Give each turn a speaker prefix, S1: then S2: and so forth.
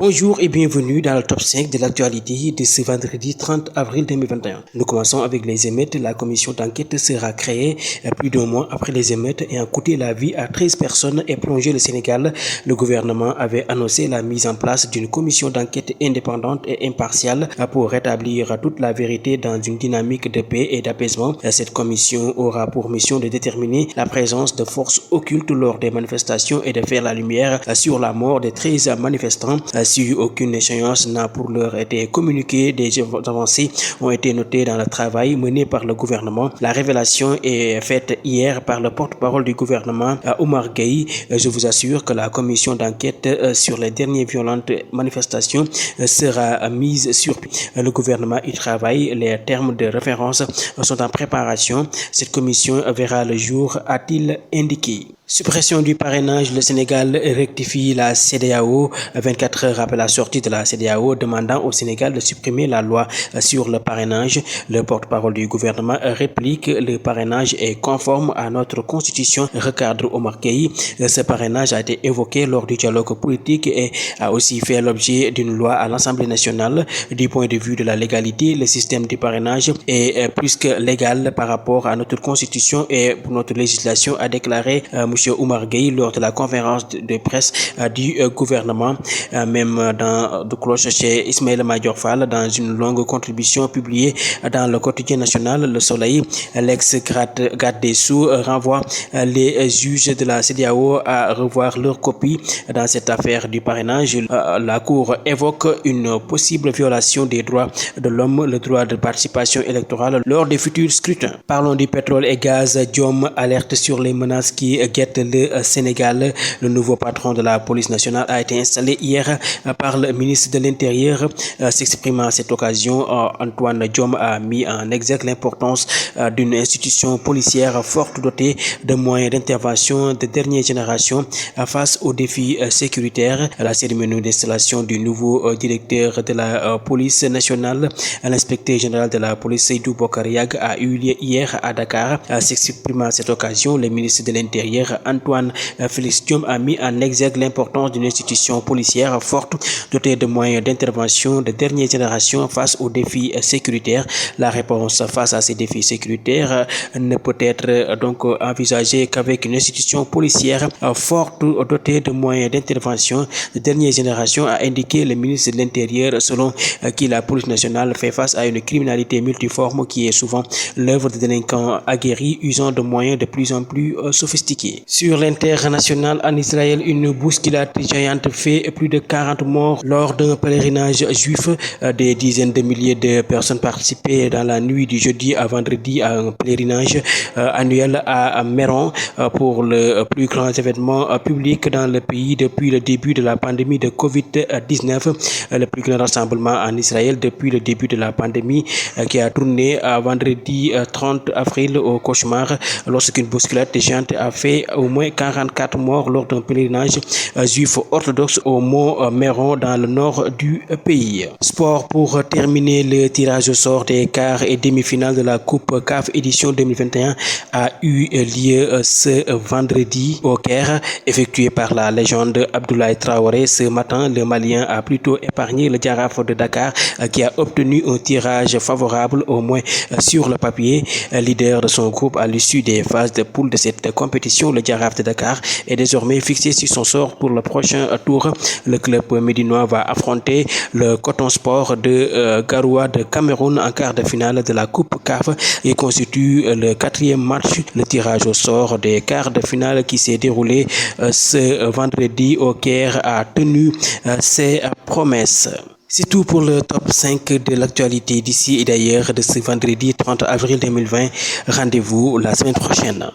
S1: Bonjour et bienvenue dans le top 5 de l'actualité de ce vendredi 30 avril 2021. Nous commençons avec les émeutes. La commission d'enquête sera créée plus d'un mois après les émeutes ayant coûté la vie à 13 personnes et plongé le Sénégal. Le gouvernement avait annoncé la mise en place d'une commission d'enquête indépendante et impartiale pour rétablir toute la vérité dans une dynamique de paix et d'apaisement. Cette commission aura pour mission de déterminer la présence de forces occultes lors des manifestations et de faire la lumière sur la mort des 13 manifestants. Si aucune échéance n'a pour l'heure été communiquée, des avancées ont été notées dans le travail mené par le gouvernement. La révélation est faite hier par le porte-parole du gouvernement, Oumar Gueye. Je vous assure que la commission d'enquête sur les dernières violentes manifestations sera mise sur pied. Le gouvernement y travaille. Les termes de référence sont en préparation. Cette commission verra le jour, a-t-il indiqué. Suppression du parrainage, le Sénégal rectifie la CEDEAO 24 heures après la sortie de la CEDEAO demandant au Sénégal de supprimer la loi sur le parrainage. Le porte-parole du gouvernement réplique: le parrainage est conforme à notre constitution, recadre Oumar Gueye. Ce parrainage a été évoqué lors du dialogue politique et a aussi fait l'objet d'une loi à l'Assemblée nationale. Du point de vue de la légalité, le système du parrainage est plus que légal par rapport à notre constitution et pour notre législation, a déclaré M. Oumar Gueye lors de la conférence de presse du gouvernement. Même dans de cloche chez Ismaël Madior Fall, dans une longue contribution publiée dans le quotidien national Le Soleil, l'ex-garde des Sceaux renvoie les juges de la CEDEAO à revoir leur copie dans cette affaire du parrainage. La Cour évoque une possible violation des droits de l'homme, le droit de participation électorale lors des futurs scrutins. Parlons du pétrole et gaz. Diom alerte sur les menaces qui guettent le Sénégal. Le nouveau patron de la police nationale a été installé hier par le ministre de l'Intérieur. S'exprimant à cette occasion, Antoine Diom a mis en exergue l'importance d'une institution policière forte dotée de moyens d'intervention de dernière génération face aux défis sécuritaires. La cérémonie d'installation du nouveau directeur de la police nationale, l'inspecteur général de la police Seydou Bokar Yag, a eu lieu hier à Dakar. S'exprimant à cette occasion, le ministre de l'Intérieur Antoine Félix Diome a mis en exergue l'importance d'une institution policière forte dotée de moyens d'intervention de dernière génération face aux défis sécuritaires. La réponse face à ces défis sécuritaires ne peut être donc envisagée qu'avec une institution policière forte dotée de moyens d'intervention de dernière génération, a indiqué le ministre de l'Intérieur, selon qui la police nationale fait face à une criminalité multiforme qui est souvent l'œuvre de délinquants aguerris usant de moyens de plus en plus sophistiqués. Sur l'international, en Israël, une bousculade géante fait plus de 40 morts lors d'un pèlerinage juif. Des dizaines de milliers de personnes participaient dans la nuit du jeudi à vendredi à un pèlerinage annuel à Méron pour le plus grand événement public dans le pays depuis le début de la pandémie de Covid-19. Le plus grand rassemblement en Israël depuis le début de la pandémie qui a tourné à vendredi 30 avril au cauchemar lorsqu'une bousculade géante a fait au moins 44 morts lors d'un pèlerinage juif orthodoxe au mont Méron dans le nord du pays. Sport pour terminer, le tirage au sort des quarts et demi-finales de la Coupe CAF édition 2021 a eu lieu ce vendredi au Caire, effectué par la légende Abdoulaye Traoré. Ce matin, le Malien a plutôt épargné le Jaraaf de Dakar qui a obtenu un tirage favorable au moins sur le papier. Leader de son groupe à l'issue des phases de poule de cette compétition, le Jaraaf de Dakar est désormais fixé sur son sort pour le prochain tour. Le club médinois va affronter le Coton Sport de Garoua de Cameroun en quart de finale de la Coupe CAF et constitue le 4e match. Le tirage au sort des quarts de finale qui s'est déroulé ce vendredi au Caire a tenu ses promesses. C'est tout pour le top 5 de l'actualité d'ici et d'ailleurs de ce vendredi 30 avril 2020. Rendez-vous la semaine prochaine.